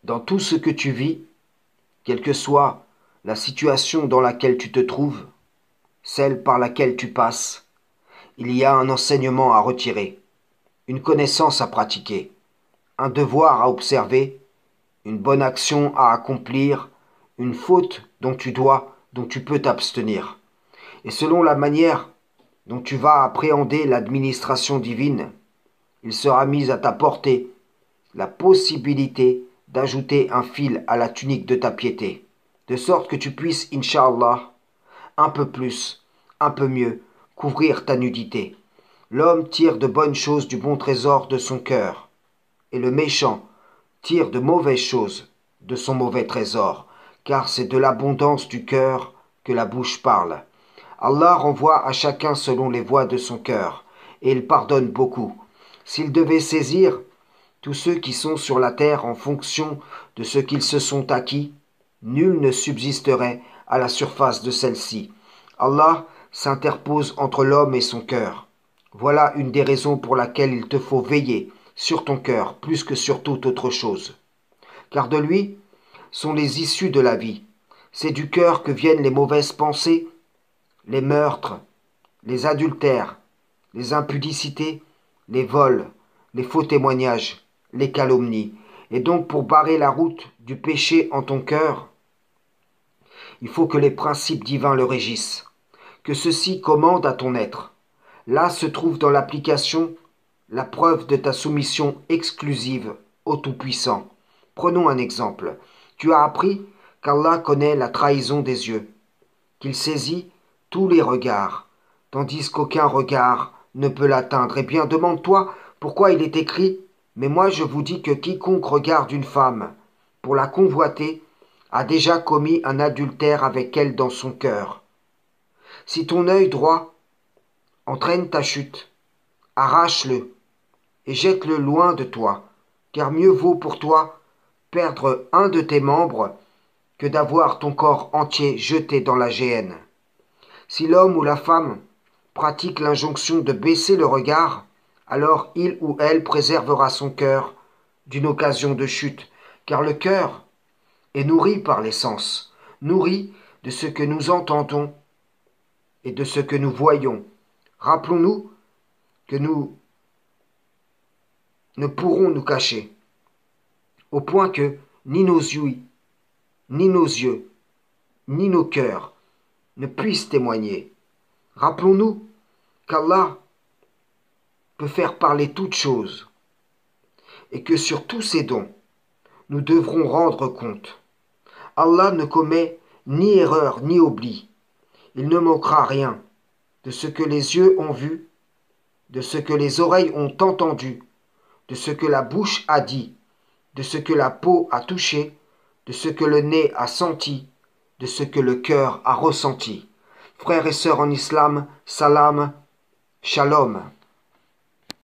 dans tout ce que tu vis, quelle que soit la situation dans laquelle tu te trouves, celle par laquelle tu passes, il y a un enseignement à retirer, une connaissance à pratiquer, un devoir à observer, une bonne action à accomplir, une faute dont tu peux t'abstenir. Et selon la manière dont tu vas appréhender l'administration divine, il sera mis à ta portée la possibilité d'ajouter un fil à la tunique de ta piété, de sorte que tu puisses, Inch'Allah, un peu plus, un peu mieux, couvrir ta nudité. L'homme tire de bonnes choses du bon trésor de son cœur, et le méchant tire de mauvaises choses de son mauvais trésor, car c'est de l'abondance du cœur que la bouche parle. Allah renvoie à chacun selon les voies de son cœur, et il pardonne beaucoup. S'il devait saisir tous ceux qui sont sur la terre en fonction de ce qu'ils se sont acquis, nul ne subsisterait à la surface de celle-ci. Allah s'interpose entre l'homme et son cœur. Voilà une des raisons pour laquelle il te faut veiller sur ton cœur plus que sur toute autre chose. Car de lui sont les issues de la vie. C'est du cœur que viennent les mauvaises pensées, les meurtres, les adultères, les impudicités, les vols, les faux témoignages, les calomnies. Et donc pour barrer la route du péché en ton cœur, il faut que les principes divins le régissent, que ceci commande à ton être. Là se trouve dans l'application la preuve de ta soumission exclusive au Tout-Puissant. Prenons un exemple. Tu as appris qu'Allah connaît la trahison des yeux, qu'il saisit tous les regards, tandis qu'aucun regard ne peut l'atteindre. Eh bien, demande-toi pourquoi il est écrit « Mais moi je vous dis que quiconque regarde une femme pour la convoiter a déjà commis un adultère avec elle dans son cœur. Si ton œil droit entraîne ta chute, arrache-le et jette-le loin de toi, car mieux vaut pour toi perdre un de tes membres que d'avoir ton corps entier jeté dans la géhenne. Si l'homme ou la femme pratique l'injonction de baisser le regard, alors il ou elle préservera son cœur d'une occasion de chute, car le cœur est nourri par les sens, nourri de ce que nous entendons et de ce que nous voyons. Rappelons-nous que nous ne pourrons nous cacher, au point que ni nos yeux, ni nos cœurs ne puissent témoigner. Rappelons-nous qu'Allah peut faire parler toutes choses et que sur tous ces dons, nous devrons rendre compte. Allah ne commet ni erreur ni oubli. Il ne manquera rien de ce que les yeux ont vu, de ce que les oreilles ont entendu, de ce que la bouche a dit, de ce que la peau a touché, de ce que le nez a senti, de ce que le cœur a ressenti. Frères et sœurs en islam, salam, shalom.